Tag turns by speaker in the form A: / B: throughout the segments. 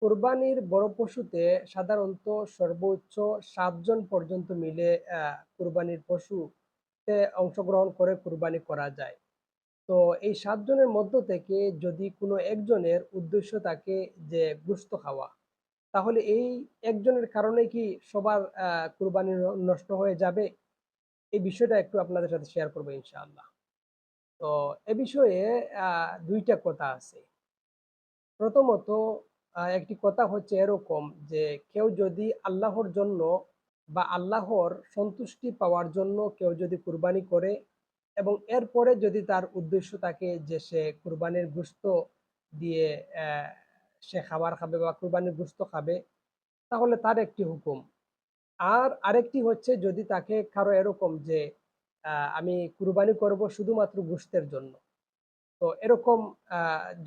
A: কোরবানির বড় পশুতে সাধারণত সর্বোচ্চ ৭ জন পর্যন্ত মিলে কোরবানির পশুতে অংশগ্রহণ করে কোরবানি করা যায়। তো এই ৭ জনের মধ্য থেকে যদি কোনো একজনের উদ্দেশ্য থাকে যে গোশত খাওয়া, তাহলে এই একজনের কারণে কি সবার কোরবানি নষ্ট হয়ে যাবে? এই বিষয়টা একটু আপনাদের সাথে শেয়ার করব ইনশাআল্লাহ। তো এ বিষয়ে ২ টা কথা আছে। প্রথমত একটি কথা হচ্ছে এরকম যে কেউ যদি আল্লাহর জন্য বা আল্লাহর সন্তুষ্টি পাওয়ার জন্য কেউ যদি কুরবানি করে এবং এরপরে যদি তার উদ্দেশ্য থাকে যে সে কুরবানির গোশত দিয়ে আহ, সে খাবার খাবে বা কুরবানির গোশত খাবে, তাহলে তার একটি হুকুম। আর আরেকটি হচ্ছে যদি তাকে কারো এরকম যে আমি কুরবানি করব শুধুমাত্র গোশতের জন্য, তো এরকম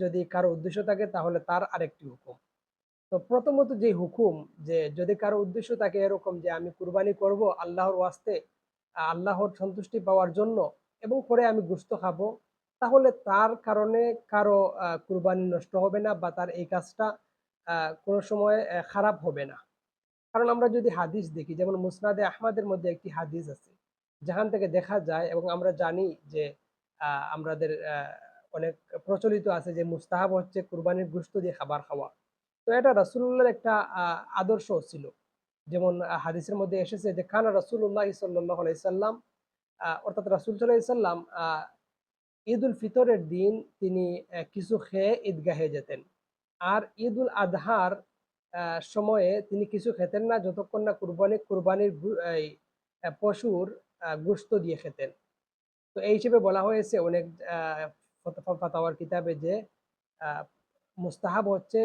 A: যদি কারো উদ্দেশ্য থাকে তাহলে তার আরেকটি হুকুম। তো প্রথমত যে হুকুম, যে যদি কারো উদ্দেশ্য থাকে এরকম যে আমি কুরবানি করব আল্লাহর ওয়াস্তে, আল্লাহর সন্তুষ্টি পাওয়ার জন্য, এবং পরে আমি গোশত খাবো, তাহলে তার কারণে কারো কুরবানি নষ্ট হবে না বা তার এই কাজটা কোনো সময় খারাপ হবে না। কারণ আমরা যদি হাদিস দেখি, যেমন মুসনাদে আহমদের মধ্যে একটি হাদিস আছে যেখান থেকে দেখা যায় এবং আমরা জানি যে আমাদের অনেক প্রচলিত আছে যে মুস্তাহাব হচ্ছে কুরবানির গোশত দিয়ে খাবার খাওয়া। তো এটা রাসূলুল্লাহর একটা আদর্শ ছিল। যেমন হাদিসের মধ্যে এসেছে যে কানা রাসূলুল্লাহ সাল্লাল্লাহু আলাইহি সাল্লাম, অর্থাৎ রাসূল সাল্লাল্লাহু আলাইহি সাল্লাম ঈদুল ফিতরের দিন তিনি কিছু খেয়ে ঈদগাহে যেতেন। আর ঈদুল আদহার সময়ে তিনি কিছু খেতেন না যতক্ষণ না কুরবানির এই পশুর গোশত দিয়ে খেতেন। তো এই হিসেবে বলা হয়েছে অনেক ফাতাওয়ার কিতাবে যে আহ, মুস্তাহাব হচ্ছে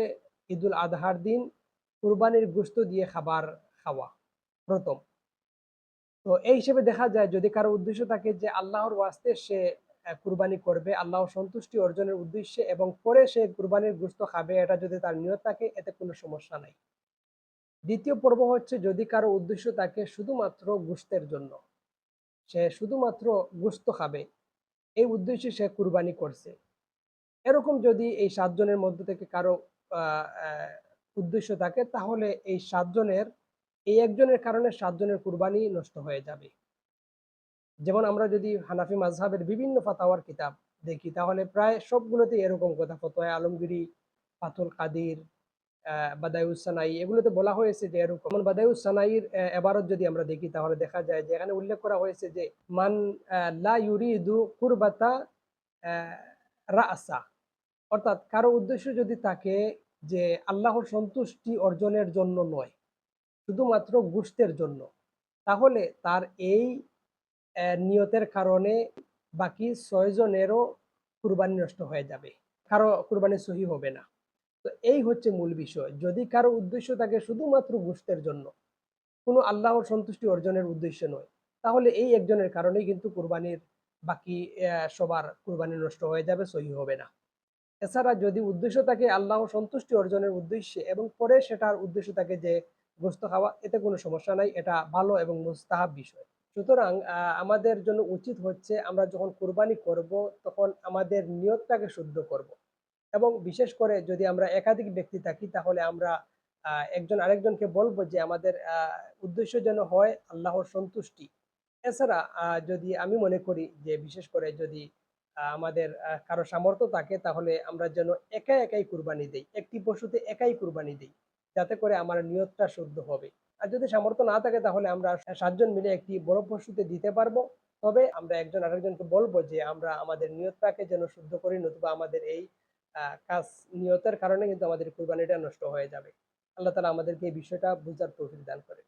A: ঈদুল আদহার দিন কুরবানির গোশত দিয়ে খাবার খাওয়া প্রথম। তো এই হিসেবে দেখা যায় যদি কারো উদ্দেশ্য থাকে যে আল্লাহর ওয়াস্তে সে কুরবানি করবে আল্লাহর সন্তুষ্টি অর্জনের উদ্দেশ্যে এবং পরে সে কুরবানির গোশত খাবে, এটা যদি তার নিয়ত থাকে এতে কোনো সমস্যা নাই। দ্বিতীয় পর্ব হচ্ছে যদি কারো উদ্দেশ্য থাকে শুধুমাত্র গোশতের জন্য, সে শুধুমাত্র গোশত খাবে, এই উদ্দেশ্যে সে কুরবানি করছে। এরকম যদি এই ৭ জনের মধ্য থেকে কারো উদ্দেশ্য থাকে, তাহলে এই ৭ জনের এই একজনের কারণে ৭ জনের কুরবানি নষ্ট হয়ে যাবে। যেমন আমরা যদি হানাফি মাযহাবের বিভিন্ন ফাতাওয়ার কিতাব দেখি, তাহলে প্রায় সবগুলোতে এরকম কথা, ফতোয়া আলমগীরি, ফাতুল কাদির, বাদায়ুস সানাই, এগুলোতে বলা হয়েছে যে এরকম। বাদায়ুস সানাইর এবারত যদি আমরা দেখি তাহলে দেখা যায় যে এখানে উল্লেখ করা হয়েছে যে মান লা ইউরিদু কুরবাতা রাসা, অর্থাৎ কারো উদ্দেশ্য যদি থাকে যে আল্লাহর সন্তুষ্টি অর্জনের জন্য নয়, শুধুমাত্র গোশতের জন্য, তাহলে তার এই নিয়তের কারণে বাকি ৬ জনেরও কুরবানি নষ্ট হয়ে যাবে, কারো কুরবানি সহি হবে না। তো এই হচ্ছে মূল বিষয়। যদি কারো উদ্দেশ্য থাকে শুধুমাত্র গোশতের জন্য, কোনো আল্লাহর সন্তুষ্টি অর্জনের উদ্দেশ্য নয়, তাহলে এই একজনের কারণেই কিন্তু কুরবানির বাকি সবার কুরবানি নষ্ট হয়ে যাবে, সহি হবে না। এছাড়া যদি উদ্দেশ্য থাকে আল্লাহর সন্তুষ্টি অর্জনের উদ্দেশ্যে এবং পরে সেটার উদ্দেশ্য থাকে যে গোশত খাওয়া, এতে কোনো সমস্যা নাই, এটা ভালো এবং মুস্তাহাব বিষয়। সুতরাং আমাদের জন্য উচিত হচ্ছে আমরা যখন কুরবানি করব তখন আমাদের নিয়তটাকে শুদ্ধ করব। এবং বিশেষ করে যদি আমরা একাধিক ব্যক্তি থাকি তাহলে আমরা একজন আরেকজনকে বলবো যে আমাদের উদ্দেশ্য যেন হয় আল্লাহর সন্তুষ্টি। এছাড়া যদি আমি মনে করি যে বিশেষ করে যদি আমাদের কারো সামর্থ্য থাকে তাহলে আমরা যেন একা একাই কুরবানি দেই, একটি পশুতে একাই কুরবানি দেই, যাতে করে আমার নিয়তটা শুদ্ধ হবে। আর যদি সামর্থ্য না থাকে তাহলে আমরা ৭ জন মিলে একটি বড় পশুতে দিতে পারবো। তবে আমরা একজন আরেকজনকে বলবো যে আমরা আমাদের নিয়তটাকে যেন শুদ্ধ করি, নতুবা আমাদের এই কাজ নিয়তের কারণে কিন্তু আমাদের কুরবানিটা নষ্ট হয়ে যাবে। আল্লাহ তাআলা আমাদেরকে এই বিষয়টা বুঝার তৌফিক দান করে।